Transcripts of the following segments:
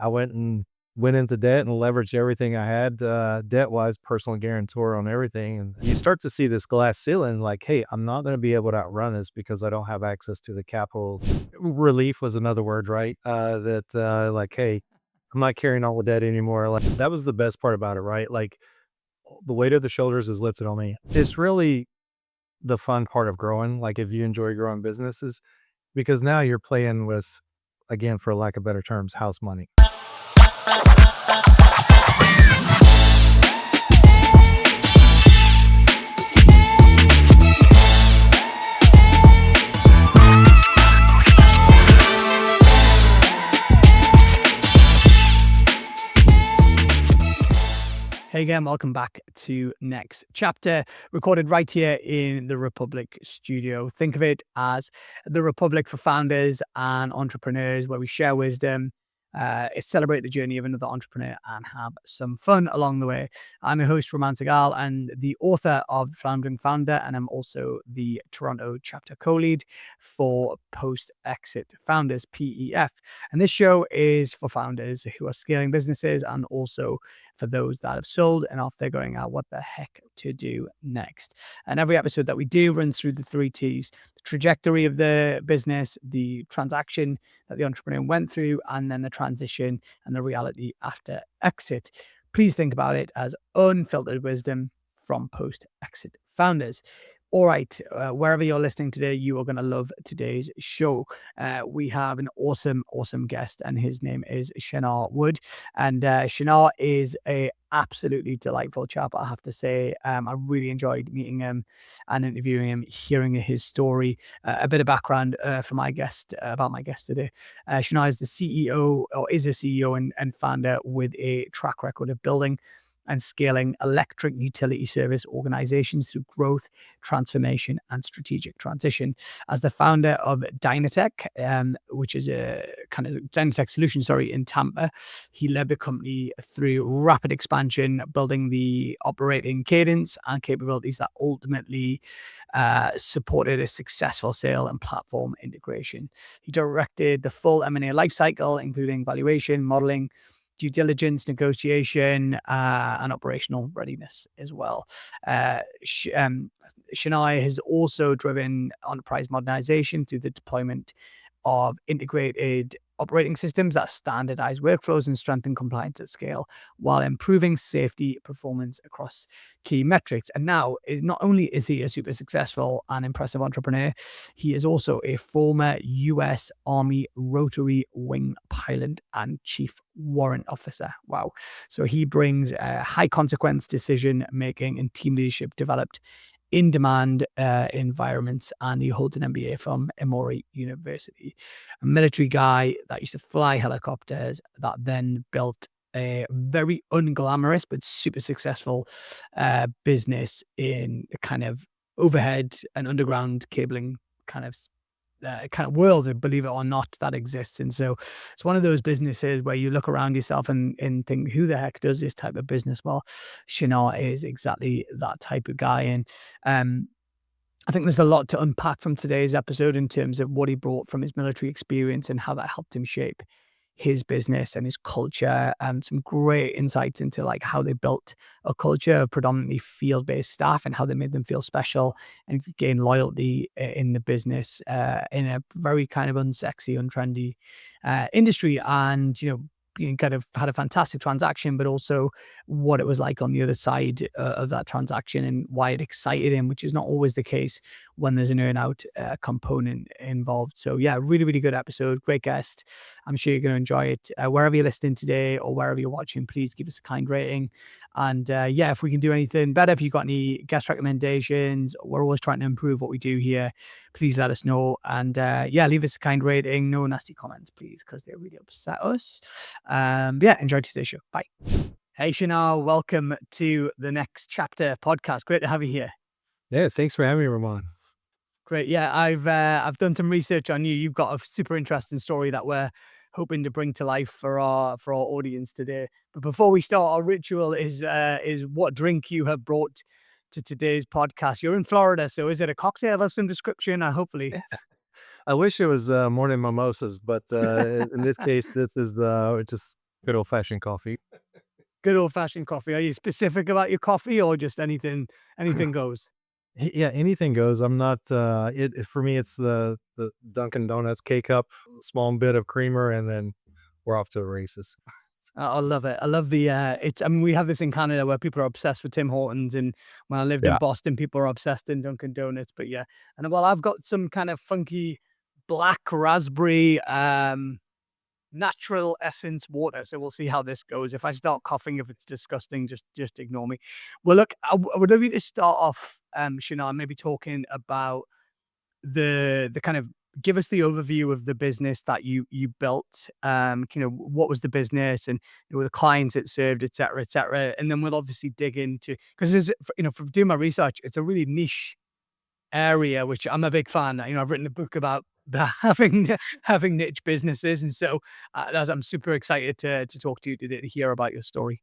I went into debt and leveraged everything I had, debt-wise, personal guarantor on everything, and you start to see this glass ceiling, like, "Hey, I'm not gonna be able to outrun this because I don't have access to the capital." Relief was another word, right? Like, "Hey, I'm not carrying all the debt anymore." Like, that was the best part about it, right? Like, the weight of the shoulders is lifted on me. It's really the fun part of growing, like, if you enjoy growing businesses, because now you're playing with, again, for lack of better terms, house money. Hey again, welcome back to NexChapter, recorded right here in the Republic studio. Think of it as the Republic for founders and entrepreneurs, where we share wisdom, celebrate the journey of another entrepreneur, and have some fun along the way. I'm your host, Raman Sehgal, and the author of Floundering Founder, and I'm also the Toronto chapter co-lead for Post-Exit Founders, PEF. And this show is for founders who are scaling businesses and also for those that have sold and off they're going out what the heck to do next. And every episode that we do runs through the 3 T's: the trajectory of the business, the transaction that the entrepreneur went through, and then the transition and the reality after exit. Please think about it as unfiltered wisdom from post-exit founders. All right, wherever you're listening today, you are going to love today's show. We have an awesome guest, and his name is Shenar Wood. And Shenar is a absolutely delightful chap, I have to say. I really enjoyed meeting him and interviewing him, hearing his story. A bit of background for my guest, about my guest today. Shenar is the CEO, or is a CEO and founder with a track record of building and scaling electric utility service organizations through growth, transformation, and strategic transition. As the founder of Dynetek, which is a kind of Dynetek Solutions, in Tampa, he led the company through rapid expansion, building the operating cadence and capabilities that ultimately supported a successful sale and platform integration. He directed the full M&A lifecycle, including valuation, modeling, due diligence, negotiation, and operational readiness as well. Shenar has also driven enterprise modernization through the deployment of integrated operating systems that standardize workflows and strengthen compliance at scale, while improving safety performance across key metrics. And now, not only is he a super successful and impressive entrepreneur, he is also a former US Army rotary-wing pilot and Chief Warrant Officer. Wow. So he brings high consequence decision making and team leadership developed in demand environments, and he holds an MBA from Emory University. A military guy that used to fly helicopters, that then built a very unglamorous but super successful business in the kind of overhead and underground cabling kind of world, believe it or not, that exists. And so it's one of those businesses where you look around yourself and think, who the heck does this type of business? Well, Shenar is exactly that type of guy. And I think there's a lot to unpack from today's episode in terms of what he brought from his military experience and how that helped him shape his business and his culture. Some great insights into like how they built a culture of predominantly field-based staff and how they made them feel special and gain loyalty in the business in a very kind of unsexy, untrendy industry. And, kind of had a fantastic transaction, but also what it was like on the other side of that transaction and why it excited him, which is not always the case when there's an earn-out component involved. So yeah, really good episode, great guest. I'm sure you're going to enjoy it. Wherever you're listening today or wherever you're watching, please give us a kind rating. And if we can do anything better, if you've got any guest recommendations, we're always trying to improve what we do here. Please let us know. And leave us a kind rating. No nasty comments, please, because they really upset us. Enjoy today's show. Bye. Hey, Shenar, welcome to the NexChapter podcast. Great to have you here. Yeah, thanks for having me, Raman. Great. Yeah, I've done some research on you. You've got a super interesting story that we're hoping to bring to life for our audience today. But before we start, our ritual is what drink you have brought to today's podcast. You're in Florida, so is it a cocktail of some description? Hopefully. I wish it was morning mimosas, but in this case, this is just Good old fashioned coffee. Good old fashioned coffee. Are you specific about your coffee or just anything goes? Yeah, anything goes. I'm not. For me, it's the Dunkin' Donuts K cup, small bit of creamer, and then we're off to the races. I love it. I love the it's I mean we have this in Canada where people are obsessed with Tim Hortons, and when I lived in Yeah. Boston people are obsessed in Dunkin' Donuts. But yeah. And well, I've got some kind of funky black raspberry natural essence water. So we'll see how this goes. If I start coughing, if it's disgusting, just ignore me. Well, look, I would love you to start off, Shinar, maybe talking about the kind of give us the overview of the business that you built. What was the business and the clients it served, et cetera, et cetera. And then we'll obviously dig into because there's from doing my research, it's a really niche area, which I'm a big fan. I've written a book about having niche businesses, and so I'm super excited to talk to you to hear about your story.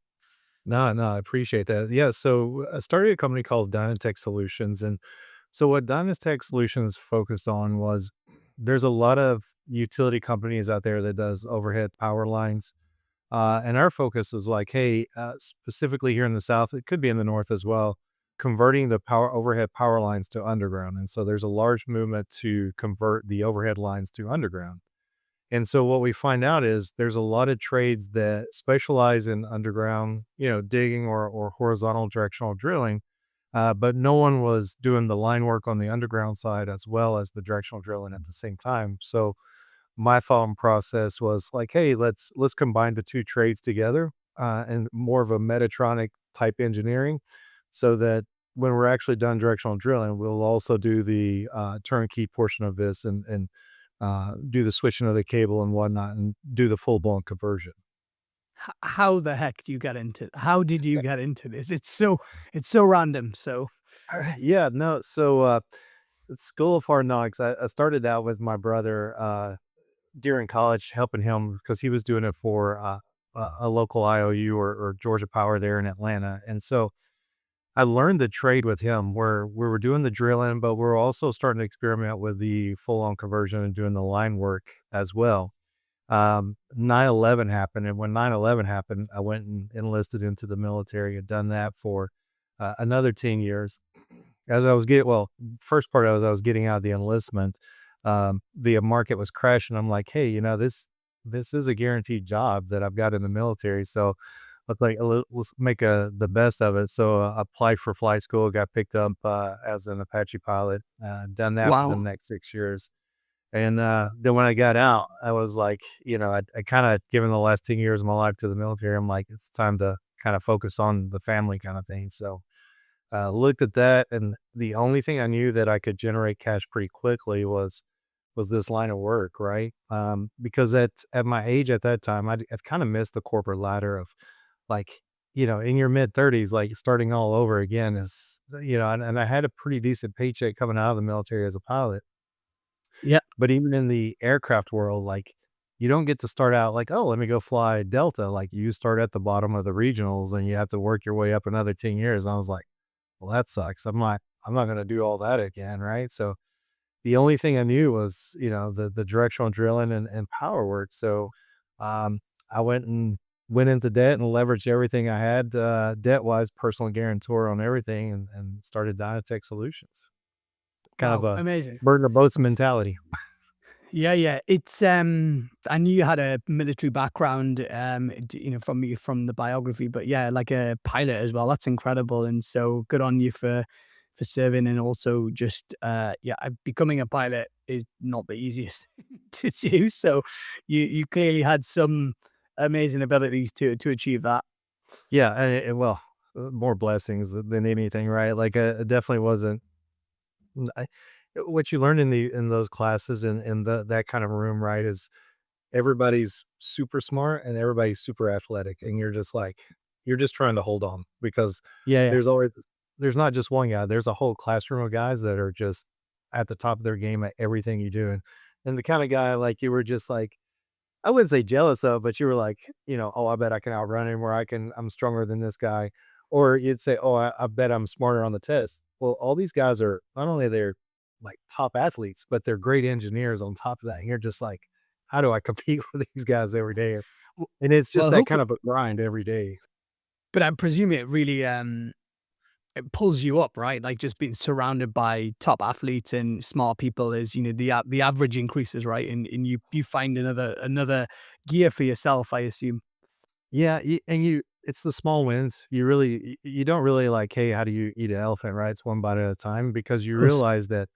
No, no, I appreciate that. Yeah, so I started a company called Dynetek Solutions, and so what Dynetek Solutions focused on was there's a lot of utility companies out there that does overhead power lines, and our focus was like, hey, specifically here in the South, it could be in the North as well, converting the power overhead power lines to underground, and so there's a large movement to convert the overhead lines to underground. And so what we find out is there's a lot of trades that specialize in underground, digging or horizontal directional drilling, but no one was doing the line work on the underground side as well as the directional drilling at the same time. So my thought process was like, hey, let's combine the two trades together and more of a Metatronic type engineering, so that when we're actually done directional drilling, we'll also do the turnkey portion of this and do the switching of the cable and whatnot, and do the full blown conversion. How the heck do you get into? How did you get into this? It's so random. So Yeah, no. So, School of Hard Knocks. I started out with my brother during college, helping him because he was doing it for a local IOU or Georgia Power there in Atlanta, and so I learned the trade with him where we were doing the drilling, but we're also starting to experiment with the full on conversion and doing the line work as well. 9/11 happened, and when 9/11 happened, I went and enlisted into the military and done that for another 10 years. As I was getting, well, first part of it, I was getting out of the enlistment. The market was crashing. I'm like, hey, this is a guaranteed job that I've got in the military. So let's make the best of it. So I applied for flight school, got picked up as an Apache pilot, done that for the wow, next 6 years. And then when I got out, I was like, I kind of given the last 10 years of my life to the military. I'm like, it's time to kind of focus on the family kind of thing. So looked at that, and the only thing I knew that I could generate cash pretty quickly was this line of work, right? Because at my age at that time, I've kind of missed the corporate ladder of like, in your mid 30s, like starting all over again is, and I had a pretty decent paycheck coming out of the military as a pilot. yeah, But even in the aircraft world, like, you don't get to start out like, "Oh, let me go fly Delta." Like, you start at the bottom of the regionals, and you have to work your way up another 10 years. I was like, "Well, that sucks. I'm not gonna do all that again," right? So, the only thing I knew was, the directional drilling and power work. So, I went into debt and leveraged everything I had, debt-wise, personal guarantor on everything, and started Dynatek Solutions. Kind of wow, a amazing. burn the boats mentality. Yeah, yeah. It's I knew you had a military background, from the biography, but yeah, like a pilot as well. That's incredible, and so good on you for serving, and also just becoming a pilot is not the easiest thing to do. So you clearly had some amazing abilities to achieve that. Yeah, well, more blessings than anything, right? Like, it definitely wasn't n I what you learn in those classes and in that kind of room, right, is everybody's super smart and everybody's super athletic, and you're just trying to hold on because Yeah, yeah. there's always there's not just one guy, there's a whole classroom of guys that are just at the top of their game at everything you do, and the kinda guy, like, you were just like I wouldn't say jealous of, but you were like, "Oh, I bet I can outrun him," or I'm stronger than this guy." Or you'd say, "Oh, I bet I'm smarter on the test." Well, all these guys are not only they're like top athletes, but they're great engineers on top of that. And you're just like, how do I compete with these guys every day? W And it's just well, that hope kind of a grind every day. but I presume it really, it pulls you up, right? Like, just being surrounded by top athletes and smart people is, the average increases, right? And you find another gear for yourself, I assume. Yeah, and it's the small wins. You don't really like, hey, how do you eat an elephant, right? It's one bite at a time because you Course. realize that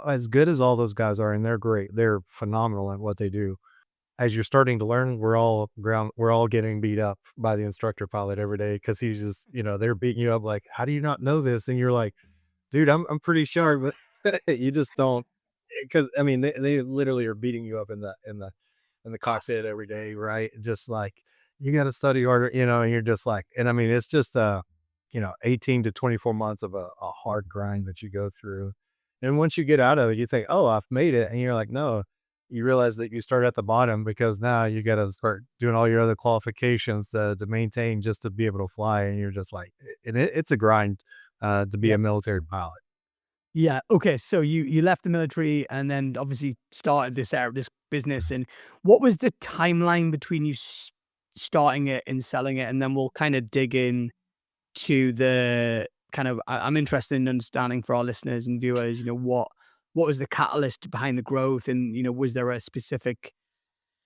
as good as all those guys are, and they're great, they're phenomenal at what they do. As you're starting to learn, we're all getting beat up by the instructor pilot every day because he's just, they're beating you up like, how do you not know this? And you're like, dude, I'm pretty sharp, but you just don't, because I mean they literally are beating you up in the God. cockpit every day, right? Just like you got to study harder, and you're just like, and I mean it's just 18 to 24 months of a hard grind that you go through, and once you get out of it, you think, oh, I've made it, and you're like, no, you realize that you start at the bottom because now you got to start doing all your other qualifications to maintain just to be able to fly, and you're just like, and it's a grind to be Yeah. a military pilot. Yeah. Okay. So you left the military and then obviously started this business. And what was the timeline between you starting it and selling it? And then we'll kind of dig in to the kind of I'm interested in understanding for our listeners and viewers, what was the catalyst behind the growth, and was there a specific,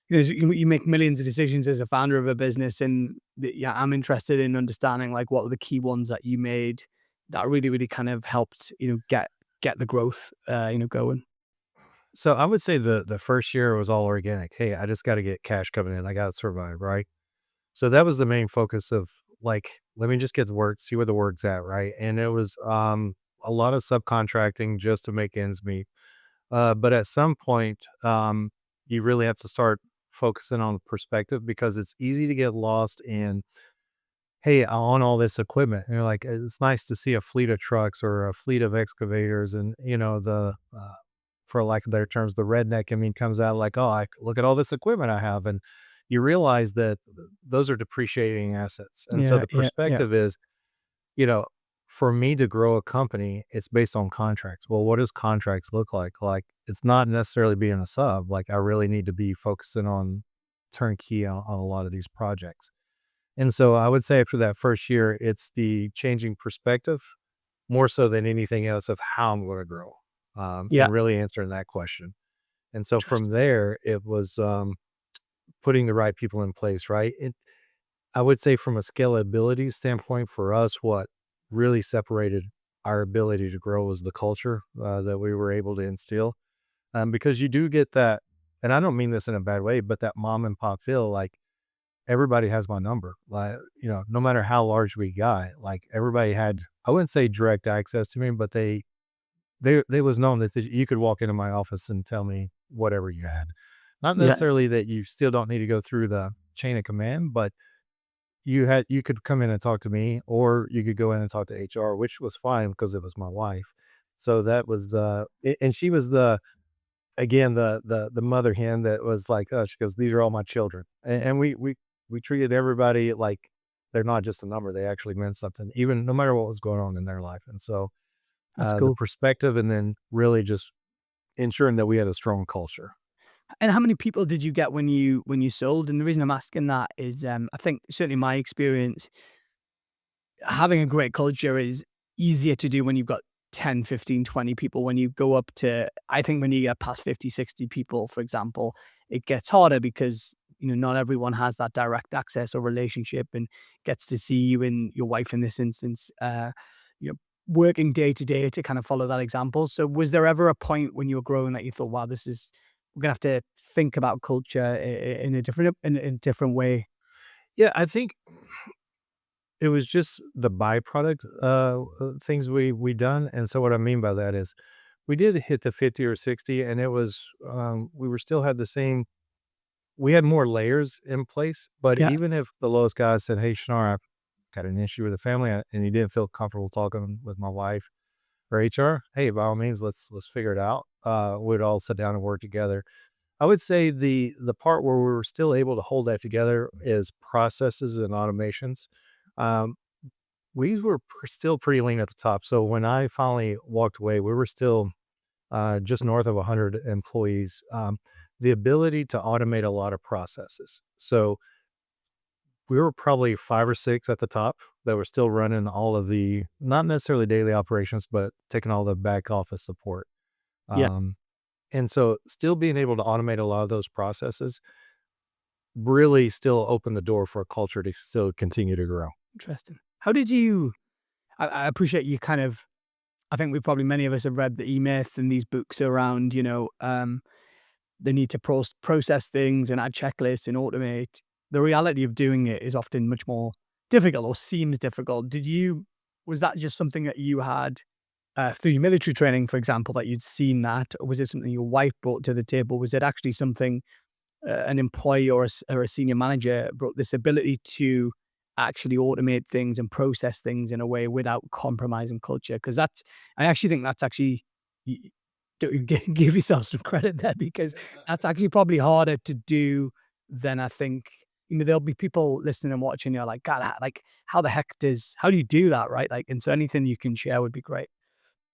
you make millions of decisions as a founder of a business, and yeah, I'm interested in understanding like what were the key ones that you made that really really kind of helped get the growth going. So I would say the first year was all organic. Hey, I just got to get cash coming in. I got to survive, right? So that was the main focus of like, let me just get the work, see where the work's at, right? And it was a lot of subcontracting just to make ends meet. But at some point, you really have to start focusing on perspective because it's easy to get lost in, hey, I own all this equipment. And you're like, it's nice to see a fleet of trucks or a fleet of excavators, and for lack of better terms, the redneck in me comes out like, oh, I look at all this equipment I have, and you realize that those are depreciating assets. And so Yeah, the yeah, yeah. perspective is, you know, for me to grow a company, it's based on contracts. Well, what does contracts look like? Like, it's not necessarily being a sub. Like, I really need to be focusing on turnkey on a lot of these projects. And so I would say after that first year, it's the changing perspective more so than anything else of how I'm going to grow, Yeah. and really answering that question. And so from Interesting. there, it was putting the right people in place, right? I would say from a scalability standpoint for us, what really separated our ability to grow was the culture that we were able to instill. Because you do get that, and I don't mean this in a bad way, but that mom and pop feel like everybody has my number. Like, no matter how large we got, like everybody had, I wouldn't say direct access to me, but they was known that you could walk into my office and tell me whatever you had. Not Yeah. necessarily that you still don't need to go through the chain of command, but you could come in and talk to me, or you could go in and talk to HR, which was fine because it was my wife. So that was and she was again the mother hen that was like, oh, she goes, these are all my children, and we treated everybody like they're not just a number; they actually meant something, even no matter what was going on in their life. And so That's the cool. perspective, and then really just ensuring that we had a strong culture. And how many people did you get when you sold? And the reason I'm asking that is, I think certainly my experience, having a great culture is easier to do when you've got 10, 15, 20 people. When you go up to, I think when you get past 50, 60 people, for example, it gets harder because, not everyone has that direct access or relationship and gets to see you and your wife in this instance, you know, working day to day to kind of follow that example. So was there ever a point when you were growing that you thought, wow, we're gonna have to think about culture in a different way? Yeah, I think it was just the byproduct, things we done, and so what I mean by that is, we did hit the 50 or 60, and it was, we were still had the same we had more layers in place, but Yeah. even if the lowest guy said, "Hey, Shinar, I've got an issue with the family," and he didn't feel comfortable talking with my wife or HR, hey, by all means, let's figure it out. We'd all sit down and work together. I would say the part where we were still able to hold that together is processes and automations. Um, we were still pretty lean at the top. So when I finally walked away, we were still just north of 100 employees. The ability to automate a lot of processes. So we were probably 5 or 6 at the top that were still running all of the not necessarily daily operations, but taking all the back office support. Yeah. Um, and so still being able to automate a lot of those processes really still opened the door for a culture to still continue to grow. Interesting. How did you I appreciate you kind of I think we probably many of us have read the E-Myth and these books around, the need to process things and add checklists and automate. The reality of doing it is often much more difficult or seems difficult. Was that just something that you had through your military training, for example, that you'd seen that? Or was it something your wife brought to the table? Was it actually something an employee or a senior manager brought this ability to actually automate things and process things in a way without compromising culture? Because I actually think that's actually, give yourself some credit there because that's actually probably harder to do than I think. There'll be people listening and watching. You're like, God, like, how do you do that? Right. Like, and so anything you can share would be great.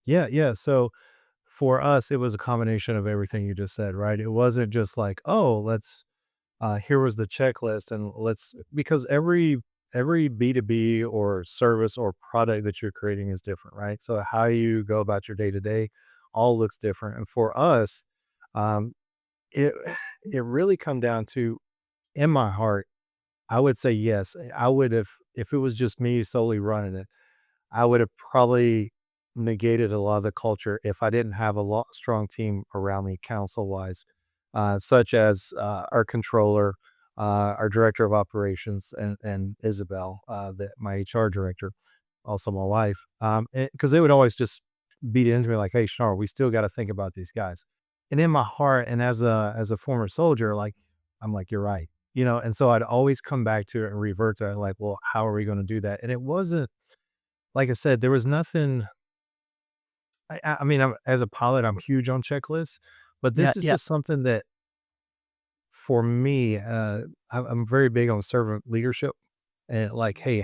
Yeah, yeah. So for us, it was a combination of everything you just said, right? It wasn't just like, oh, let's here was the checklist and let's because every B2B or service or product that you're creating is different, right? So how you go about your day to day all looks different. And for us, um, it it really come down to in my heart, I would say yes. I would have if it was just me solely running it. I would have probably negated a lot of the culture if I didn't have a strong team around me council-wise, such as, our controller, our director of operations, and Isabel, my HR director, also my wife, because they would always just beat it into me like, "Hey, Shenar, we still gotta think about these guys." And in my heart and as a former soldier, like, I'm like, "You're right." And so I'd always come back to it and revert to it, like, "Well, how are we gonna do that?" And it wasn't like I said, there was nothing I mean, as a pilot, I'm huge on checklists, but Yeah. this is Yeah. just something that for me, I'm very big on servant leadership and like, hey,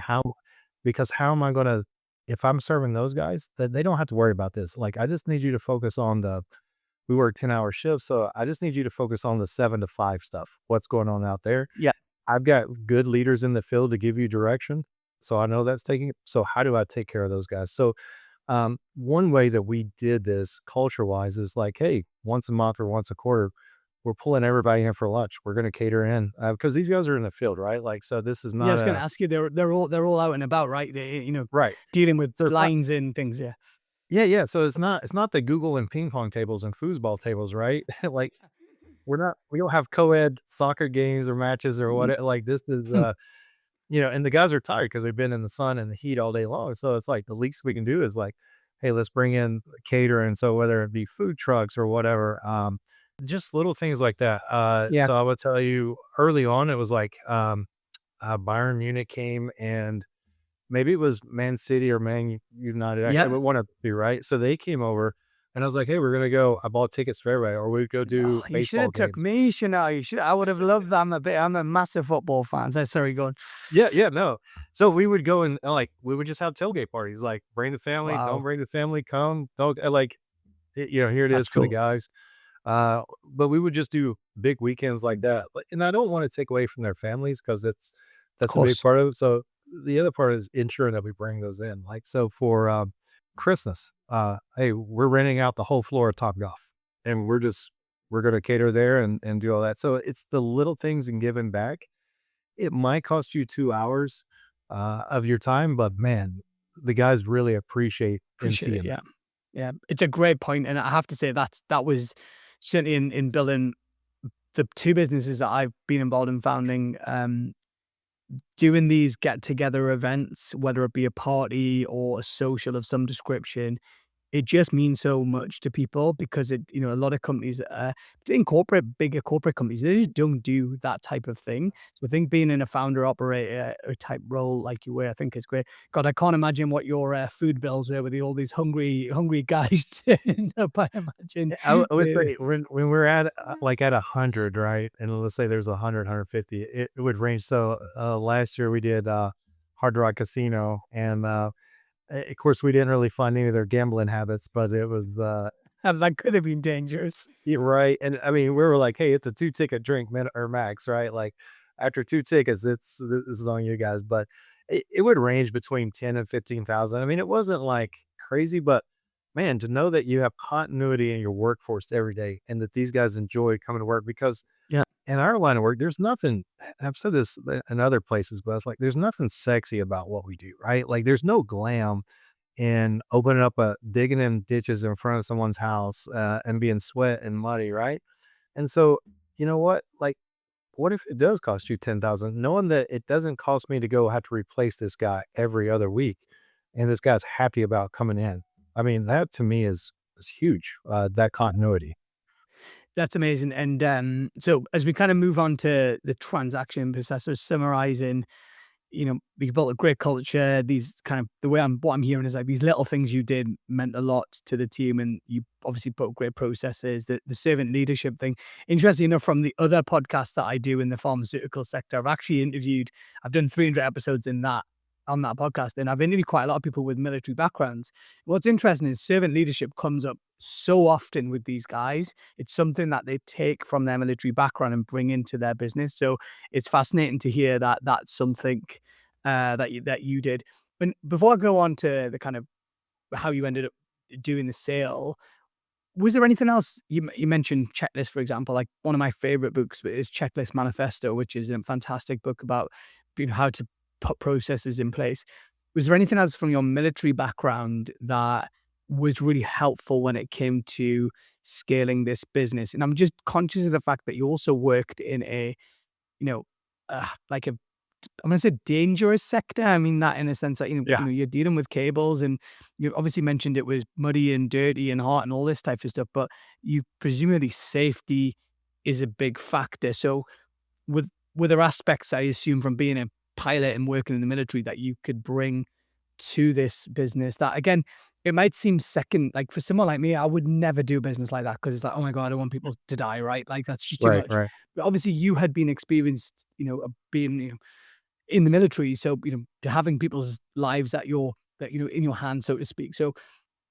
because how am I gonna, if I'm serving those guys, then they don't have to worry about this. Like, I just need you to focus on we work 10-hour shifts. So I just need you to focus on the 7 to 5 stuff. What's going on out there? Yeah. I've got good leaders in the field to give you direction. So I know that's taking, so how do I take care of those guys? So one way that we did this culture wise is like, hey, once a month or once a quarter, we're pulling everybody in for lunch. We're going to cater in because these guys are in the field, right? Like, so this is Yeah, I not was going to a ask you. They're all out and about, right? right. Dealing with So it's not, lines and things. Yeah. yeah, yeah. So it's not the Google and ping pong tables and foosball tables, right? Like, we don't have co-ed soccer games or matches or what. Like, this is, and the guys are tired because they've been in the sun and the heat all day long. So it's like the least we can do is like, hey, let's bring in catering. So whether it be food trucks or whatever, just little things like that. Yeah. So I would tell you early on, it was like Bayern Munich came and maybe it was Man City or Man United. I Yeah. would want to be right. So they came over and I was like, hey, we're gonna go. I bought tickets for everybody, or we'd go do Oh, you should baseball have took games. me, Chanel. You should. I would have loved that. I'm a massive football fan. So sorry, go on. Yeah, yeah, no. So we would go and, like, we would just have tailgate parties, like, bring the family, don't Wow, bring the family, come, don't like, here it is that's for the cool. guys. But we would just do big weekends like that, like, and I don't wanna take away from their families because Of that's a big course. part of it, so the other part is ensuring that we bring those in, like, so for, Christmas, hey, we're renting out the whole floor of Topgolf, and we're gonna cater there and do all that, so it's the little things and giving back. It might cost you 2 hours, of your time, but man, the guys really appreciate in Appreciate it. seeing Yeah. that. Yeah. It's a great point, and I have to say that was certainly in building the two businesses that I've been involved in founding. Doing these get together events, whether it be a party or a social of some description, it just means so much to people because a lot of companies, in bigger corporate companies, they just don't do that type of thing. So I think being in a founder operator type role like you were, I think is great. God, I can't imagine what your food bills were with all these hungry guys turning up. I imagine. I would say when we're at, like, at 100, right, and let's say there's 100, 150, it would range. So, last year we did, Hard Rock Casino, and, of course, we didn't really find any of their gambling habits, but it was, And that could have been dangerous. You're right, and I mean, we were like, "Hey, it's a 2-ticket drink, min or max," right? Like, after 2 tickets, this is on you guys, but it would range between 10 and 15,000. I mean, it wasn't, like, crazy, but, man, to know that you have continuity in your workforce every day and that these guys enjoy coming to work because Yeah. in our line of work, there's nothing I've said this in other places, but it's like, there's nothing sexy about what we do, right? Like, there's no glam and opening up digging in ditches in front of someone's house, and being sweat and muddy, right? And so, you know what? Like, what if it does cost you 10,000, knowing that it doesn't cost me to go have to replace this guy every other week, and this guy's happy about coming in? I mean, that to me is huge, that continuity. That's amazing. And so as we kind of move on to the transaction process, so summarizing, we built a great culture. These kind of the way what I'm hearing is like these little things you did meant a lot to the team, and you obviously put great processes. The servant leadership thing, interesting enough, from the other podcasts that I do in the pharmaceutical sector, I've done 300 episodes in that on that podcast, and I've interviewed quite a lot of people with military backgrounds. What's interesting is servant leadership comes up so often with these guys. It's something that they take from their military background and bring into their business. So it's fascinating to hear that that's something that you did. And before I go on to the kind of how you ended up doing the sale, was there anything else you mentioned checklist, for example? Like one of my favorite books is Checklist Manifesto, which is a fantastic book about how to put processes in place. Was there anything else from your military background that was really helpful when it came to scaling this business? And I'm just conscious of the fact that you also worked in a, you know, like a I'm gonna say dangerous sector. I mean that in the sense that, Yeah. you're dealing with cables, and you obviously mentioned it was muddy and dirty and hot and all this type of stuff, but you presumably safety is a big factor. So were there aspects, I assume, from being a pilot and working in the military that you could bring to this business that, again, it might seem second, like for someone like me, I would never do a business like that because it's like, oh my God, I don't want people to die, right? Like that's just too Right, much. right. But obviously you had been experienced, of being, in the military. So, having people's lives in your hands, so to speak. So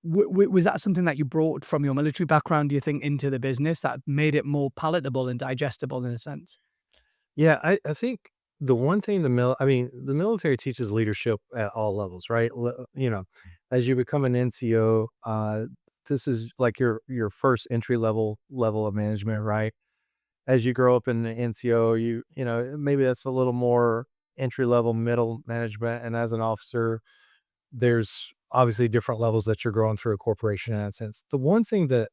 was that something that you brought from your military background, do you think, into the business that made it more palatable and digestible in a sense? Yeah, I think the one thing I mean, the military teaches leadership at all levels, right? As you become an NCO, this is like your first level of management, right? As you grow up in the NCO, maybe that's a little more entry level, middle management, and as an officer, there's obviously different levels that you're growing through a corporation in that sense. The one thing that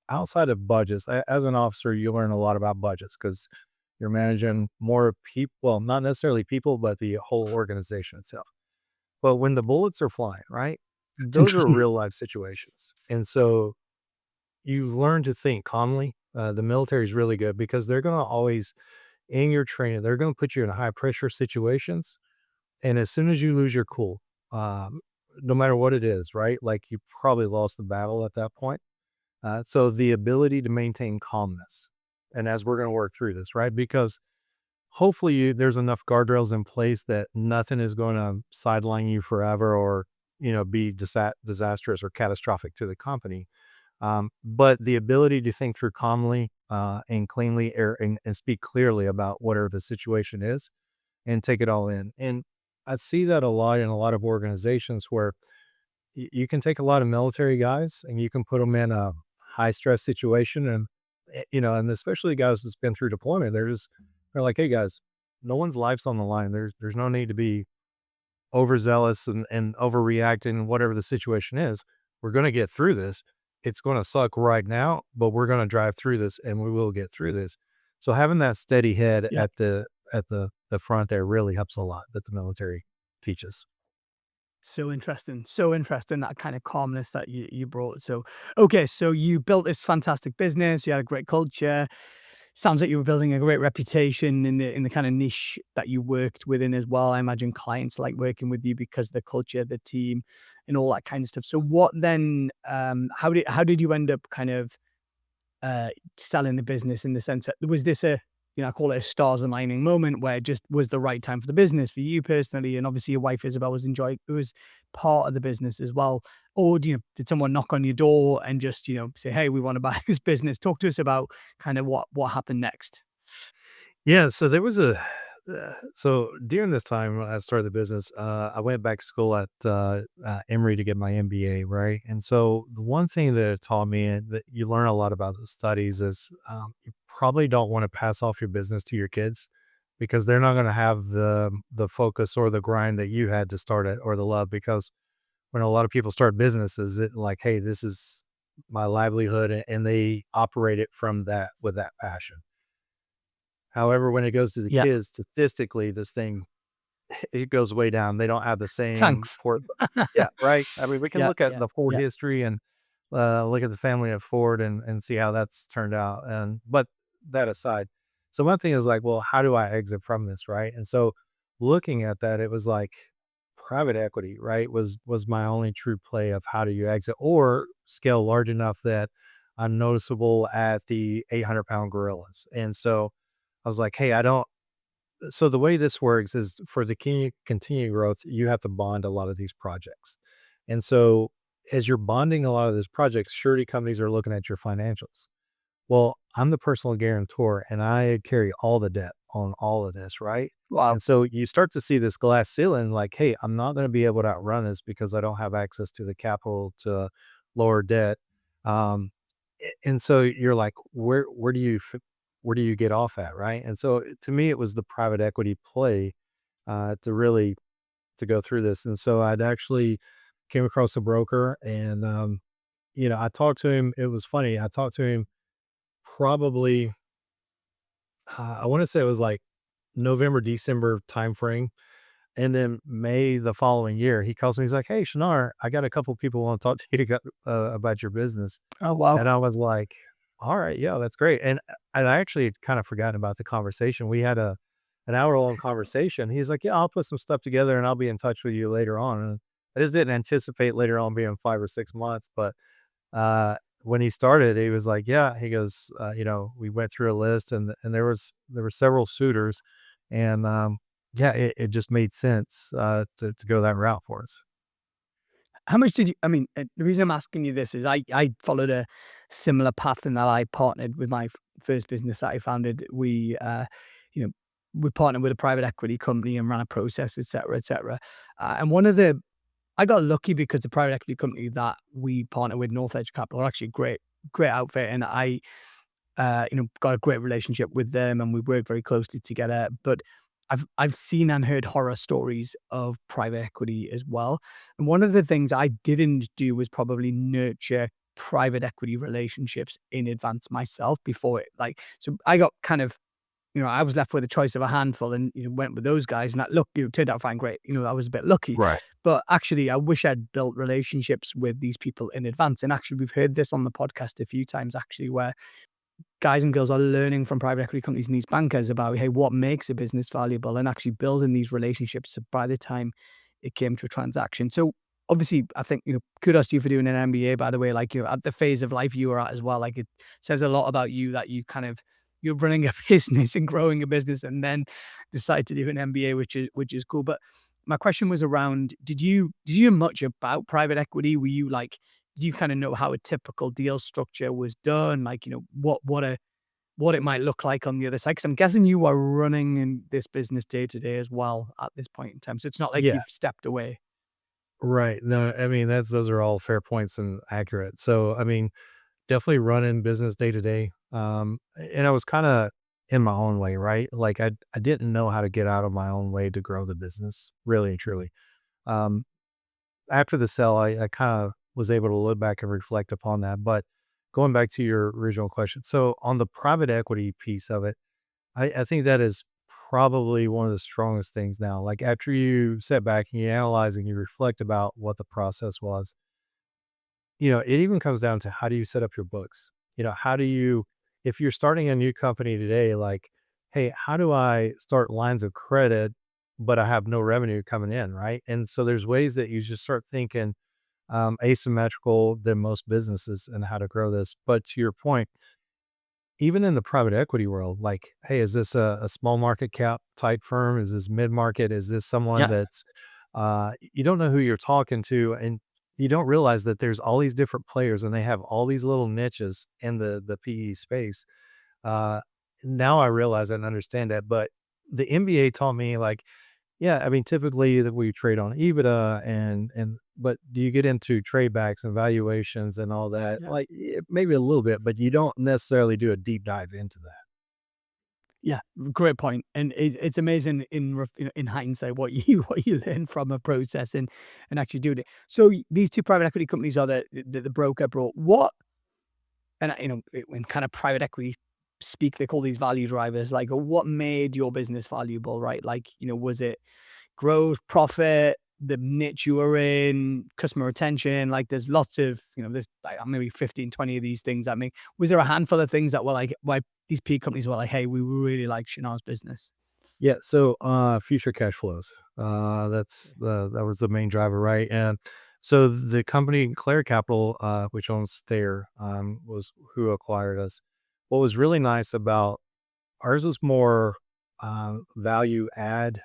outside of budgets, as an officer, you learn a lot about budgets because you're managing more people, well, not necessarily people, but the whole organization itself. But when the bullets are flying, right? It's Those are interesting. real life situations. And so you learn to think calmly. The military is really good because they're going to always, in your training, they're going to put you in high pressure situations. And as soon as you lose your cool, um, no matter what it is, right? Like you probably lost the battle at that point. So the ability to maintain calmness. And as we're going to work through this, right? Because hopefully there's enough guardrails in place that nothing is going to sideline you forever or, be disastrous or catastrophic to the company. But the ability to think through calmly and cleanly and speak clearly about whatever the situation is and take it all in. And I see that a lot in a lot of organizations where you can take a lot of military guys and you can put them in a high stress situation and and especially guys that's been through deployment, they're like, hey guys, no one's life's on the line. There's no need to be overzealous and overreacting, whatever the situation is. We're going to get through this. It's going to suck right now, but we're going to drive through this and we will get through this. So having that steady head Yeah. at the front there really helps a lot that the military teaches. So interesting. So interesting, that kind of calmness that you brought. So, okay, so you built this fantastic business. You had a great culture. Sounds like you were building a great reputation in the kind of niche that you worked within as well. I imagine clients like working with you because of the culture, the team, and all that kind of stuff. So, what then? How did you end up kind of selling the business, in the sense that was this a I call it a stars aligning moment where it just was the right time for the business for you personally, and obviously your wife Isabel was part of the business as well. Or did someone knock on your door and just say, "Hey, we want to buy this business"? Talk to us about kind of what happened next. Yeah, so there was a so during this time when I started the business, I went back to school at Emory to get my MBA, right? And so the one thing that it taught me and that you learn a lot about the studies is you probably don't want to pass off your business to your kids because they're not going to have the focus or the grind that you had to start it or the love. Because when a lot of people start businesses, it like, hey, this is my livelihood, and they operate it from that with that passion. However, when it goes to the Yeah. kids, statistically, this thing, it goes way down. They don't have the same Thanks. for yeah, right? I mean, we can Yeah, look at yeah, the Ford yeah. history and, look at the family of Ford and see how that's turned out, and but that aside, so one thing is like, well, how do I exit from this, right? And so looking at that, it was like private equity, right, was my only true play of how do you exit or scale large enough that I'm noticeable at the 800-pound gorillas, and so I was like, "Hey, I don't." So the way this works is for the continued growth, you have to bond a lot of these projects. And so as you're bonding a lot of these projects, surety companies are looking at your financials. Well, I'm the personal guarantor and I carry all the debt on all of this, right? Wow. And so you start to see this glass ceiling like, hey, I'm not going to be able to outrun this because I don't have access to the capital to lower debt. Um, and so you're like, where do you get off at, right? And so to me, it was the private equity play to really to go through this. And so I'd actually came across a broker, and I talked to him. It was funny. I talked to him probably I want to say it was like November, December timeframe. And then May the following year, he calls me. He's like, "Hey, Shinar, I got a couple people want to talk to you about your business." Oh, wow. And I was like, "All right, yeah, that's great." And I actually had kind of forgotten about the conversation. We had an hour-long conversation. He's like, "Yeah, I'll put some stuff together and I'll be in touch with you later on." And I just didn't anticipate later on being 5 or 6 months, but when he started, he was like, "Yeah," he goes, "We went through a list, and there were several suitors, and yeah, it just made sense to go that route for us." How much did you I mean, the reason I'm asking you this is I followed a similar path in that I partnered with my first business that I founded. You know, we partnered with a private equity company and ran a process, et cetera, et cetera. And one of the I got lucky because the private equity company that we partnered with, North Edge Capital, are actually a great outfit, and got a great relationship with them, and we work very closely together. But I've seen and heard horror stories of private equity as well. And one of the things I didn't do was probably nurture private equity relationships in advance myself before it so I got kind of I was left with a choice of a handful and went with those guys and that look turned out fine great. I was a bit lucky. Right. But actually I wish I'd built relationships with these people in advance. And actually we've heard this on the podcast a few times actually where guys and girls are learning from private equity companies and these bankers about, hey, what makes a business valuable and actually building these relationships. So by the time it came to a transaction. So obviously, I think, kudos to you for doing an MBA, by the way, like at the phase of life you were at as well. Like it says a lot about you that you're running a business and growing a business and then decide to do an MBA, which is cool. But my question was around, did you know much about private equity? Were you like, do you kind of know how a typical deal structure was done? Like, what it might look like on the other side? Because I'm guessing you are running in this business day to day as well at this point in time. So it's not like Yeah. you've stepped away. Right. No, I mean, those are all fair points and accurate. So, I mean, definitely running business day to day. And I was kind of in my own way, right? Like I didn't know how to get out of my own way to grow the business, really and truly. Um, After the sale, I kind of was able to look back and reflect upon that. But going back to your original question, so on the private equity piece of it, I think that is probably one of the strongest things now. Like after you sit back and you analyze and you reflect about what the process was, it even comes down to how do you set up your books? How do you, if you're starting a new company today, like, hey, how do I start lines of credit, but I have no revenue coming in, right? And so there's ways that you just start thinking asymmetrical than most businesses and how to grow this. But to your point, even in the private equity world, like, hey, is this a small market cap type firm? Is this mid market? Is this someone Yeah. that's you don't know who you're talking to, and you don't realize that there's all these different players, and they have all these little niches in the PE space. Uh, Now I realize and understand that, but the MBA taught me like, yeah, I mean, typically that we trade on EBITDA and but do you get into trade backs and valuations and all that? Yeah. Like maybe a little bit, but you don't necessarily do a deep dive into that. Yeah, great point. And it's amazing in hindsight what you what you learn from a process and actually doing it. So these two private equity companies are the broker brought what and in kind of private equity speak, they call these value drivers. Like, what made your business valuable, right? Like, was it growth, profit, the niche you were in, customer retention? Like, there's lots of, there's like maybe 15, 20 of these things. I mean, was there a handful of things that were like, why these P companies were like, hey, we really like Shenar's business? Yeah, so future cash flows. That was the main driver, right? And so the company Clare Capital, which owns Thayer, was who acquired us. What was really nice about ours was more value add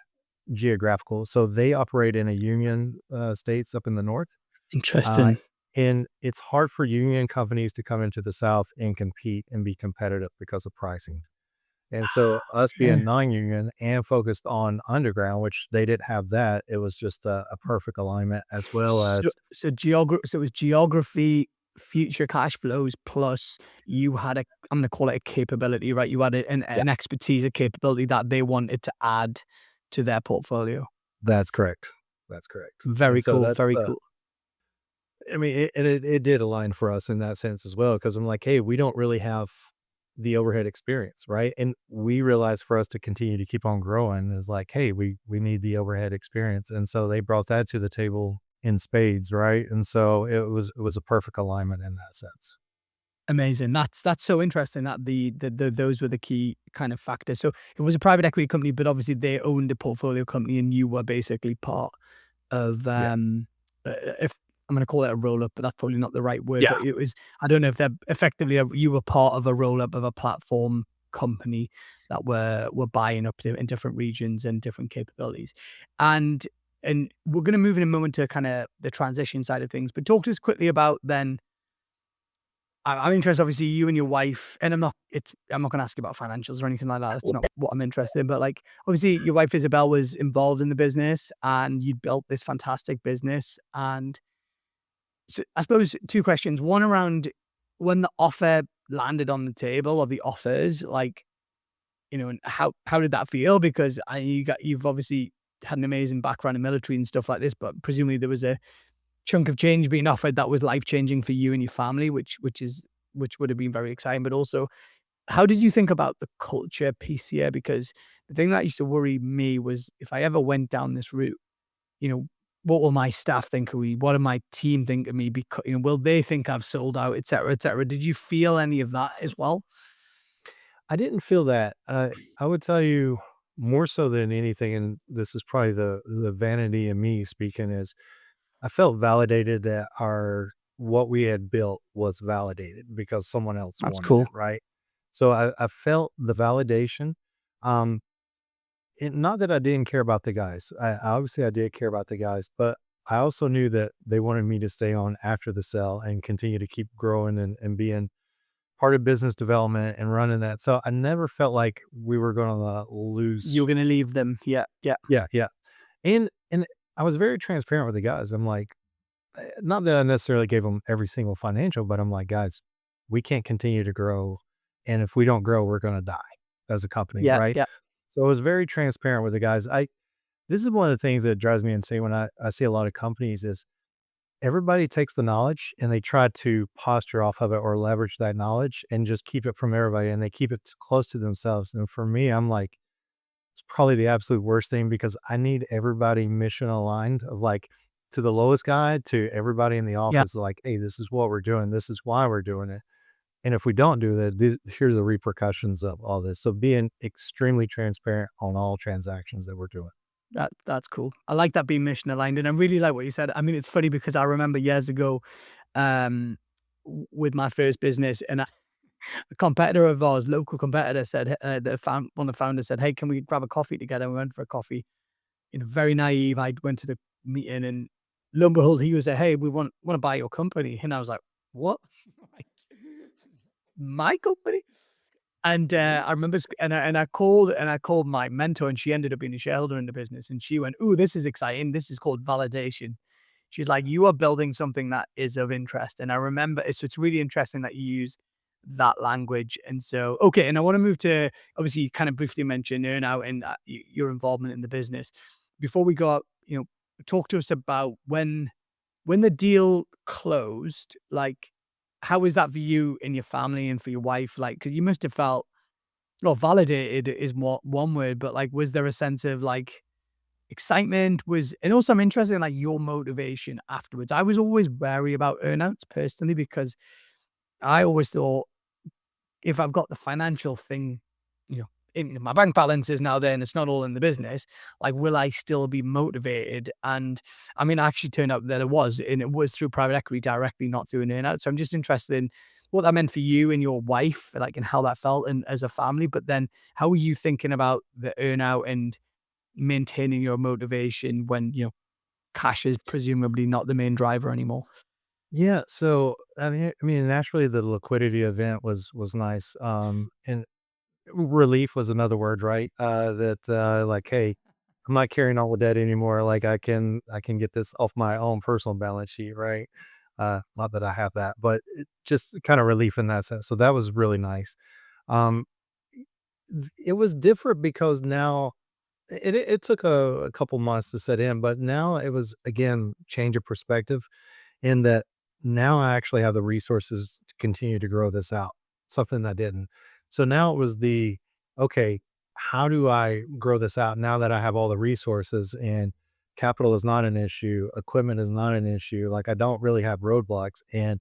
geographical. So they operate in a union states up in the north. Uh, Interesting. and it's hard for union companies to come into the South and compete and be competitive because of pricing. And so us Okay. being non-union and focused on underground, which they didn't have that, it was just a perfect alignment as well So as so it was geography, future cash flows, plus you had I'm gonna call it a capability, right? You had yeah, an expertise, a capability that they wanted to add to their portfolio. that's correct. That's correct. And Very so cool, that's very cool. I mean, it did align for us in that sense as well, because I'm like, "Hey, we don't really have the overhead experience," right? And we realized for us to continue to keep on growing is like, "Hey, we need the overhead experience," and so they brought that to the table in spades, right? And so it was a perfect alignment in that sense. Amazing. That's so interesting that the those were the key kind of factors. So it was a private equity company, but obviously they owned a portfolio company and you were basically part of, Yeah. if I'm gonna call it a roll-up, but that's probably not the right word, Yeah. but it was I don't know if they're effectively you were part of a roll-up of a platform company that were buying up in different regions and different capabilities. And and we're gonna move in a moment to kinda the transition side of things, but talk to us quickly about then I'm interested, obviously, you and your wife, and I'm not gonna ask you about financials or anything like that. That's not what I'm interested in. But like, obviously, your wife Isabel was involved in the business, and you built this fantastic business. And so, I suppose two questions: one around when the offer landed on the table, or the offers, like, and how did that feel? Because you've obviously had an amazing background in military and stuff like this, but presumably there was a chunk of change being offered that was life changing for you and your family, which would have been very exciting. But also, how did you think about the culture piece here? Because the thing that used to worry me was if I ever went down this route, you know, what will my staff think of me? What will my team think of me? Because will they think I've sold out, et cetera, et cetera? Did you feel any of that as well? I didn't feel that. I would tell you more so than anything, and this is probably the vanity in me speaking, is I felt validated that our what we had built was validated because someone else That's wanted it, cool. right? So I felt the validation. Um, not that I didn't care about the guys. Obviously I did care about the guys, but I also knew that they wanted me to stay on after the sale and continue to keep growing and being part of business development and running that. So I never felt like we were going to lose. You're gonna leave them. Yeah, yeah, Yeah, yeah. And I was very transparent with the guys. I'm like, not that I necessarily gave them every single financial, but I'm like, guys, we can't continue to grow. And if we don't grow, we're going to die as a company. yeah, Right. yeah, So I was very transparent with the guys. This is one of the things that drives me insane when I see a lot of companies is everybody takes the knowledge and they try to posture off of it or leverage that knowledge and just keep it from everybody and they keep it close to themselves. And for me, I'm like, it's probably the absolute worst thing because I need everybody mission aligned of like to the lowest guy to everybody in the yeah. office, like, hey, this is what we're doing. This is why we're doing it. And if we don't do that, here's the repercussions of all this. So being extremely transparent on all transactions that we're doing. That's cool. I like that being mission aligned, and I really like what you said. I mean, it's funny because I remember years ago, with my first business, and A competitor of ours, local competitor, said, one of the founders said, "Hey, can we grab a coffee together?" We went for a coffee. Very naive. I went to the meeting, and lo and behold, he was like, "Hey, we want to buy your company." And I was like, "What? Like, my company?" And I remember, and I called my mentor, and she ended up being a shareholder in the business. And she went, "Ooh, this is exciting. This is called validation." She's like, "You are building something that is of interest." And I remember it's really interesting that you use that language. And so, okay, and I want to move to, obviously you kind of briefly mentioned earnout and your involvement in the business. Before we go, talk to us about when the deal closed. Like, how was that for you and your family and for your wife? Like, because you must have felt, well, validated is more one word, but like, was there a sense of like excitement? And also I'm interested in like your motivation afterwards. I was always wary about earnouts personally, because I always thought, if I've got the financial thing, in my bank balance is now there and it's not all in the business, like, will I still be motivated? And I mean, actually turned out that it was, and it was through private equity directly, not through an earnout. So I'm just interested in what that meant for you and your wife, like, and how that felt and as a family. But then how were you thinking about the earnout and maintaining your motivation when, cash is presumably not the main driver anymore? Yeah, so I mean, naturally, the liquidity event was nice, and relief was another word, right? That like, hey, I'm not carrying all the debt anymore. Like, I can get this off my own personal balance sheet, right? Not that I have that, but just kind of relief in that sense. So that was really nice. Um, it was different because now it took a couple months to set in, but now it was again change of perspective in that now I actually have the resources to continue to grow this out, something that didn't. So now it was okay, how do I grow this out now that I have all the resources and capital is not an issue, equipment is not an issue, like I don't really have roadblocks and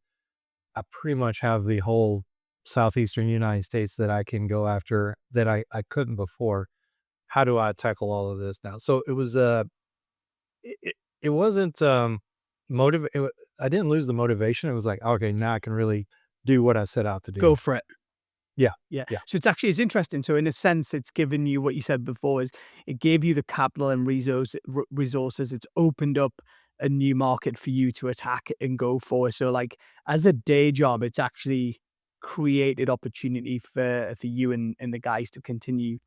I pretty much have the whole southeastern United States that I can go after that I couldn't before. How do I tackle all of this now? So it was it wasn't, I didn't lose the motivation. It was like, "Okay, now I can really do what I set out to do." Go for it. Yeah, Yeah. yeah, So it's interesting. So in a sense, it's given you what you said before, is it gave you the capital and resources. It's opened up a new market for you to attack and go for. So like, as a day job, it's actually created opportunity for you and the guys to continue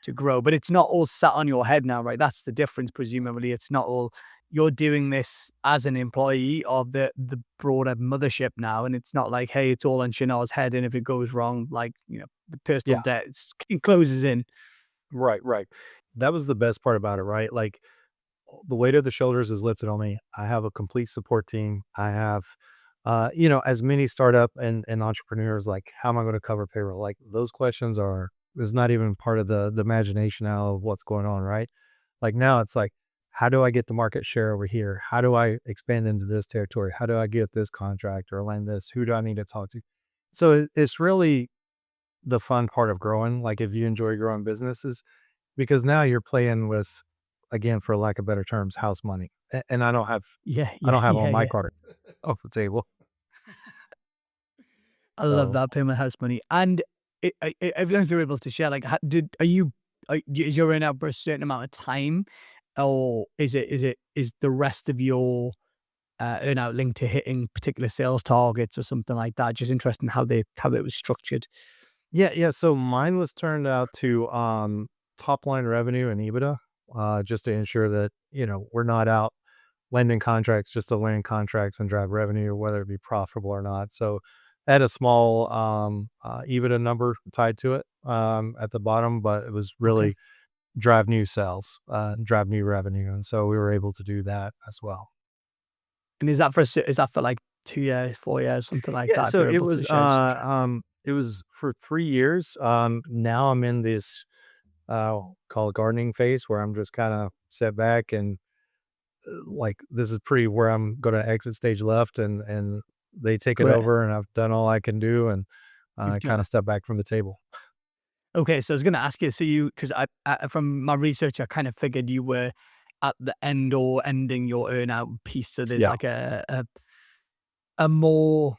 to grow. But it's not all sat on your head now, right? That's the difference. Presumably, it's not all, you're doing this as an employee of the broader mothership now, and it's not like, hey, it's all on Shenar's head, and if it goes wrong, like, the personal yeah. debt, it closes in. Right, right. That was the best part about it, right? Like, the weight of the shoulders is lifted on me. I have a complete support team. I have, as many startup and entrepreneurs, like, how am I gonna cover payroll? Like, those questions is not even part of the imagination now of what's going on, right? Like, now it's like, how do I get the market share over here? How do I expand into this territory? How do I get this contract or land this? Who do I need to talk to? So it's really the fun part of growing. Like, if you enjoy growing businesses, because now you're playing with, again, for lack of better terms, house money. And Yeah, I yeah, don't have all yeah, my yeah. cards off the table. I love So that, payment house money. And I don't know if you're able to share, like, are you, is your in out for a certain amount of time, or is the rest of your earn out linked to hitting particular sales targets or something like that? Just interesting how it was structured. yeah, yeah. So mine was turned out to top line revenue and EBITDA, just to ensure that, we're not out lending contracts just to land contracts and drive revenue, whether it be profitable or not. So I had a small EBITDA number tied to it at the bottom, but it was Okay. really drive new sales, drive new revenue. And so we were able to do that as well. And is that for like 2 years, 4 years, something like Yeah, that, if so you're able to share? it was for 3 years. Now I'm in this, call it gardening phase where I'm just kinda set back and, like, this is pretty where I'm gonna exit stage left and they take it Great. over and I've done all I can do and, You've done kinda step back from the table. Okay, so I was gonna ask you, so because from my research, I kind of figured you were at the end or ending your earnout piece, so there's Yeah. like a more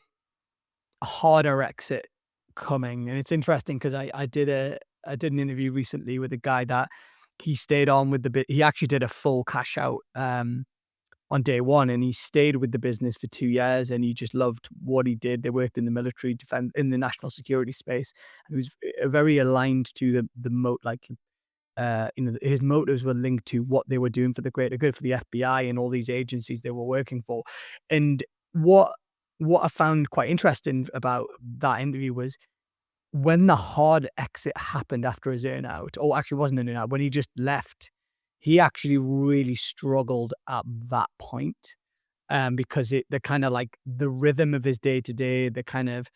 harder exit coming. And it's interesting because I did an interview recently with a guy that he stayed on with the bit. He actually did a full cash out on day one, and he stayed with the business for 2 years, and he just loved what he did. They worked in the military defense, in the national security space, and he was very aligned to the moat, like his motives were linked to what they were doing for the greater good for the FBI and all these agencies they were working for. And what what I found quite interesting about that interview was when the hard exit happened after his earnout, or actually it wasn't an earnout, when he just left, he actually really struggled at that point. Because the kind of like the rhythm of his day to day, the kind of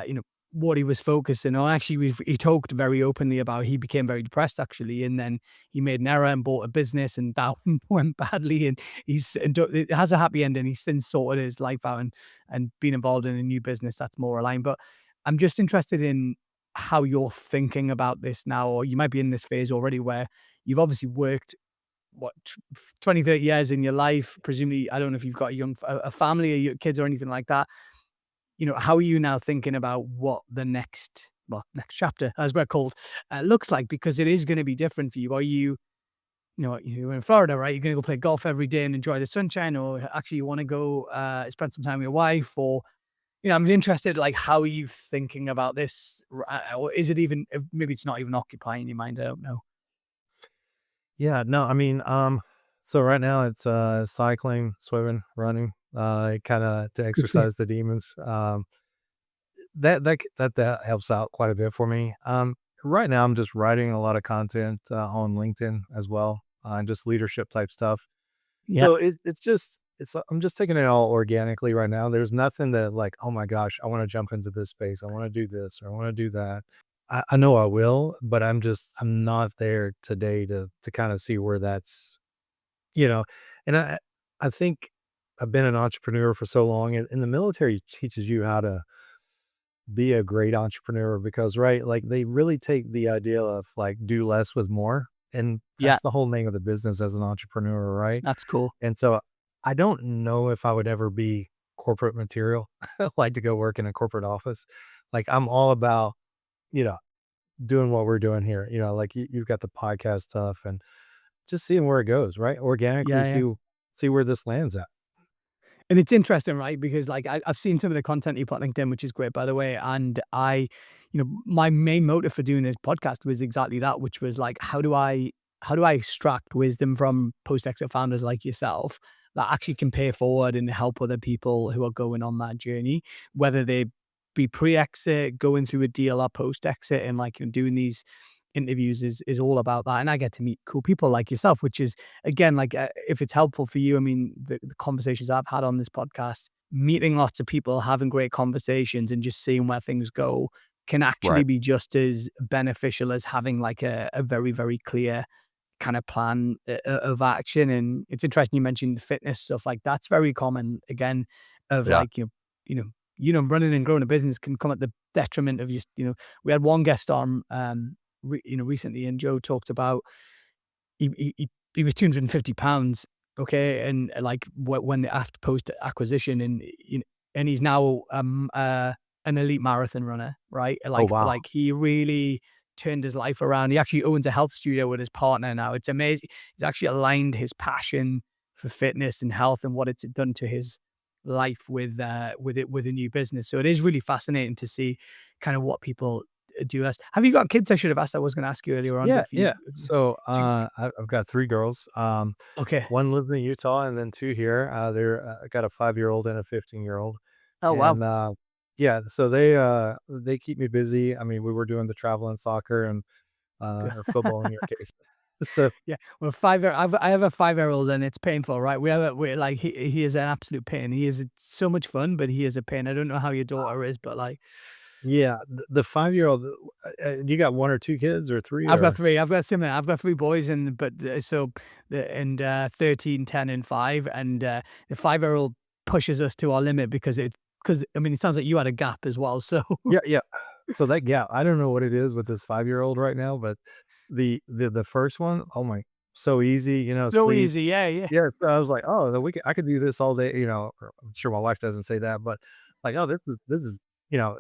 you know, what he was focusing on. Actually, he talked very openly about he became very depressed actually, and then he made an error and bought a business, and that went badly. And it has a happy ending. He's since sorted his life out and been involved in a new business that's more aligned. But I'm just interested in how you're thinking about this now, or you might be in this phase already where you've obviously worked what 20, 30 years in your life. Presumably, I don't know if you've got a family or your kids or anything like that. How are you now thinking about what the next chapter, as we're called, looks like? Because it is going to be different for you. Are you, you're in Florida, right? You're going to go play golf every day and enjoy the sunshine, or actually you want to go spend some time with your wife, or I'm interested, like, how are you thinking about this? Or is it even, maybe it's not even occupying your mind? I don't know. Yeah, no, I mean, so right now it's cycling, swimming, running, kind of to Good for you. exercise the demons. That helps out quite a bit for me. Right now I'm just writing a lot of content on LinkedIn as well, and just leadership type stuff. Yeah. So it's just I'm just taking it all organically right now. There's nothing that like, oh my gosh, I want to jump into this space. I want to do this or I want to do that. I know I will, but I'm not there today to kind of see where that's, you know, and I think I've been an entrepreneur for so long, and the military teaches you how to be a great entrepreneur because, right, like they really take the idea of like do less with more. And Yeah. that's the whole name of the business as an entrepreneur, right? That's cool. And so I don't know if I would ever be corporate material, like to go work in a corporate office. Like I'm all about, you know, doing what we're doing here. Like you've got the podcast stuff and just seeing where it goes, right? Organically Yeah. Yeah. see where this lands at. And it's interesting, right? Because like I've seen some of the content you put on LinkedIn, which is great, by the way. And my main motive for doing this podcast was exactly that, which was like, how do I extract wisdom from post exit founders like yourself that actually can pay forward and help other people who are going on that journey, whether they be pre exit, going through a deal, or post exit, and like doing these interviews is all about that. And I get to meet cool people like yourself, which is again, like, if it's helpful for you, I mean, the conversations I've had on this podcast, meeting lots of people, having great conversations, and just seeing where things go can actually Right. be just as beneficial as having like a very, very clear kind of plan of action. And it's interesting you mentioned the fitness stuff. Like that's very common again, of Yeah. like, running and growing a business can come at the detriment of we had one guest on, recently, and Joe talked about he was 250 pounds. Okay. And like when the after post acquisition, and he's now an elite marathon runner, right? Oh, Like wow. he really turned his life around. He actually owns a health studio with his partner now. It's amazing. He's actually aligned his passion for fitness and health and what it's done to his life with a new business. So it is really fascinating to see kind of what people do less. Have you got kids? I should have asked. I was going to ask you earlier on, but Yeah, yeah. So, do you- I've got 3 girls. okay. One lives in Utah and then 2 here. I got a 5-year-old and a 15-year-old. Oh wow. And, yeah, so they keep me busy. I mean, we were doing the travel and soccer and, or football in your case. So, Yeah, well, I have a 5-year-old, and it's painful, right? We like he is an absolute pain. He is so much fun, but he is a pain. I don't know how your daughter is, but like yeah, the 5-year-old, you got 1 or 2 kids or 3 I've got or 3. I've got similar. I've got 3 boys, and but so the and 13, 10, and 5, and the 5-year-old pushes us to our limit because I mean it sounds like you had a gap as well. So yeah, yeah. So that gap, I don't know what it is with this 5-year-old right now, but the first one, oh my, so easy, so sleep. easy, yeah, yeah. Yeah, so I was like, "Oh, then I could do this all day," or I'm sure my wife doesn't say that, but like, "Oh, this is,"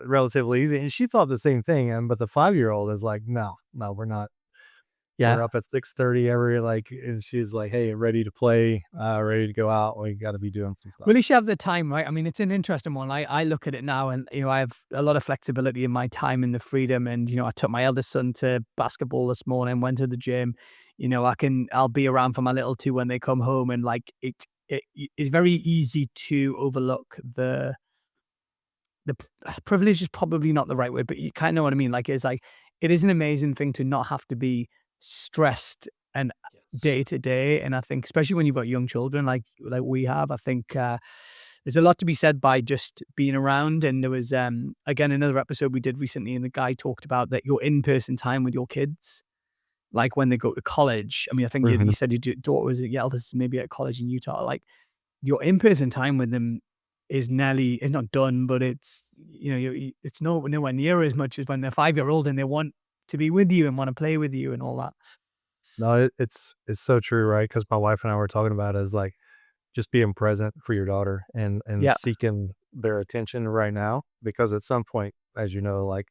relatively easy. And she thought the same thing. And but the 5-year-old is like, no, no, we're not. Yeah. We're up at 6:30 every and she's like, hey, ready to play, ready to go out. We got to be doing some stuff. Will she have the time, right? I mean, it's an interesting one. I look at it now and, I have a lot of flexibility in my time and the freedom. And, I took my eldest son to basketball this morning, went to the gym. I'll be around for my little two when they come home. And like, it's very easy to overlook privilege is probably not the right word, but you kind of know what I mean. Like, it is an amazing thing to not have to be stressed and Yes. day to day. And I think, especially when you've got young children like we have, I think there's a lot to be said by just being around. And there was again another episode we did recently, and the guy talked about that your in person time with your kids, like when they go to college. I mean, I think you Mhm. said your daughter was your eldest, maybe at college in Utah. Like your in person time with them is nearly, it's not done, but it's it's nowhere near as much as when they're 5-year-old and they want to be with you and want to play with you and all that. No, it's so true, right? Because my wife and I were talking about it is like just being present for your daughter and Yeah. seeking their attention right now, because at some point, as you know, like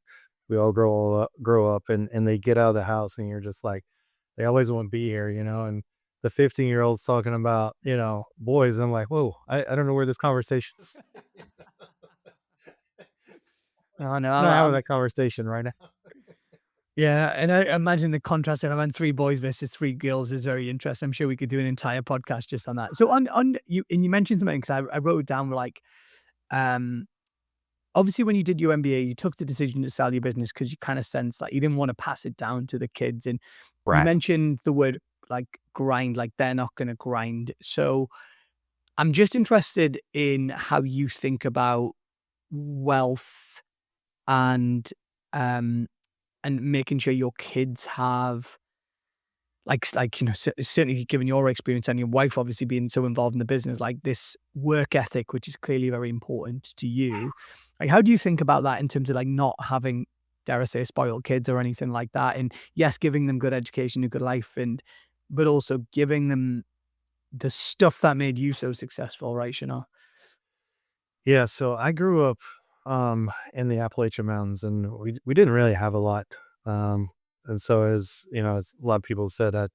we all grow up and they get out of the house and you're just like, they always want to be here, and the 15-year-old's talking about, boys. I'm like, whoa, I don't know where this conversation's. Oh no, We're not having that conversation right now. yeah, and I imagine the contrast of having 3 boys versus 3 girls is very interesting. I'm sure we could do an entire podcast just on that. So on you, and you mentioned something because I wrote it down like, um, obviously when you did your MBA, you took the decision to sell your business because you kind of sensed that you didn't want to pass it down to the kids. And you Right. mentioned the word like grind, like they're not going to grind. So I'm just interested in how you think about wealth and um making sure your kids have certainly given your experience and your wife obviously being so involved in the business, like this work ethic, which is clearly very important to you. Like, how do you think about that in terms of like not having, dare I say, spoiled kids or anything like that? And yes, giving them good education, a good life, but also giving them the stuff that made you so successful, right, Shenar? Yeah, so I grew up in the Appalachian Mountains, and we didn't really have a lot. And so as a lot of people said that,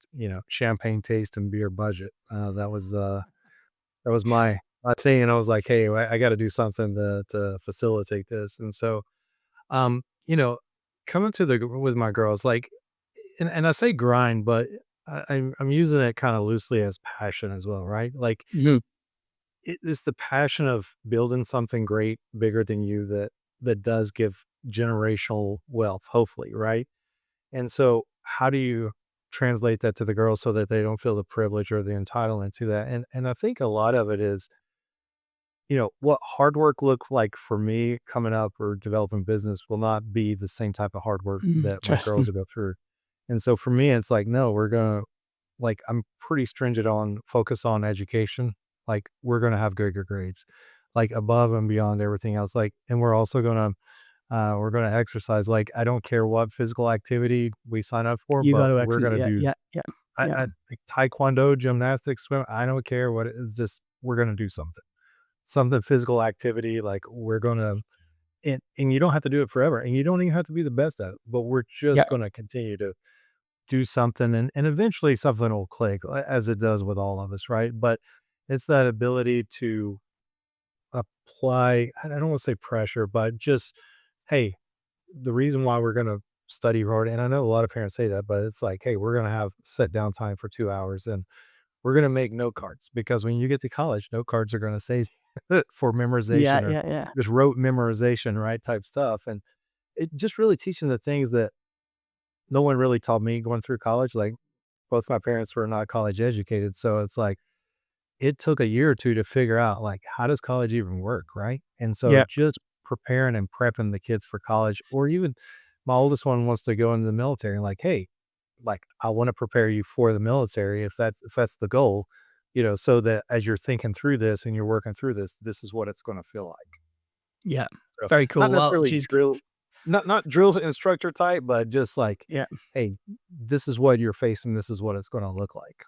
champagne taste and beer budget. That was my thing, and I was like, hey, I got to do something to facilitate this. And so, um, you know, coming to the with my girls, like, and I say grind, but I'm using it kind of loosely as passion as well, right? Like Mhm. it is the passion of building something great, bigger than you, that does give generational wealth, hopefully, right? And so, how do you translate that to the girls so that they don't feel the privilege or the entitlement to that? And I think a lot of it is, what hard work looked like for me coming up or developing business will not be the same type of hard work that my girls Interesting. will go through. And so for me, it's like, no, we're gonna like I'm pretty stringent on focus on education. Like we're gonna have good grades, like above and beyond everything else. Like, and we're gonna exercise. Like I don't care what physical activity we sign up for, You got but to we're exit. gonna Yeah, do yeah, yeah, yeah, I like taekwondo, gymnastics, swim. I don't care what it is. Just we're gonna do something physical activity. Like we're gonna and you don't have to do it forever, and you don't even have to be the best at it. But we're yeah, just gonna continue to do something, and eventually something will click as it does with all of us, right? But it's that ability to apply, I don't want to say pressure, but just, hey, the reason why we're going to study hard, and I know a lot of parents say that, but it's like, hey, we're going to have set down time for 2 hours and we're going to make note cards, because when you get to college, note cards are going to say for yeah, memorization or yeah, yeah, just rote memorization, right? Type stuff. And it just really teaching the things that no one really taught me going through college. Like both my parents were not college educated. So it's like it took a year or 2 to figure out, like, how does college even work, right? And so yeah, just preparing and prepping the kids for college, or even my oldest one wants to go into the military, like, hey, like, I want to prepare you for the military if that's the goal, so that as you're thinking through this and you're working through this, this is what it's going to feel like. yeah. So Very not cool. Well, necessarily she's not drill instructor type, but just like, yeah. hey, this is what you're facing, this is what it's going to look like.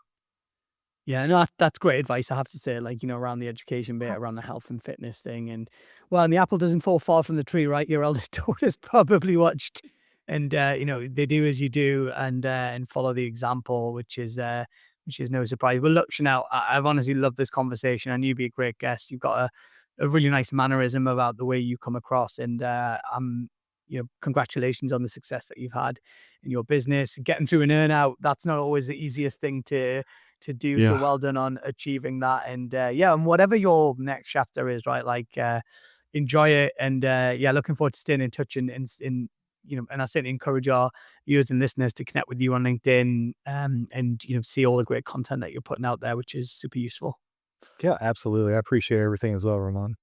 Yeah, no, that's great advice. I have to say, like, around the education bit, around the health and fitness thing. And well, and the apple doesn't fall far from the tree, right? Your eldest daughter's probably watched, and they do as you do, and follow the example, which is no surprise. Well, look, Chanel, I've honestly loved this conversation. I knew you'd be a great guest. You've got a really nice mannerism about the way you come across, and congratulations on the success that you've had in your business. Getting through an earnout, that's not always the easiest thing to do. So Yeah. well done on achieving that. And yeah, and whatever your next chapter is, right? Like enjoy it. And yeah, looking forward to staying in touch and I certainly encourage our viewers and listeners to connect with you on LinkedIn, and see all the great content that you're putting out there, which is super useful. Yeah, absolutely. I appreciate everything as well, Ramon.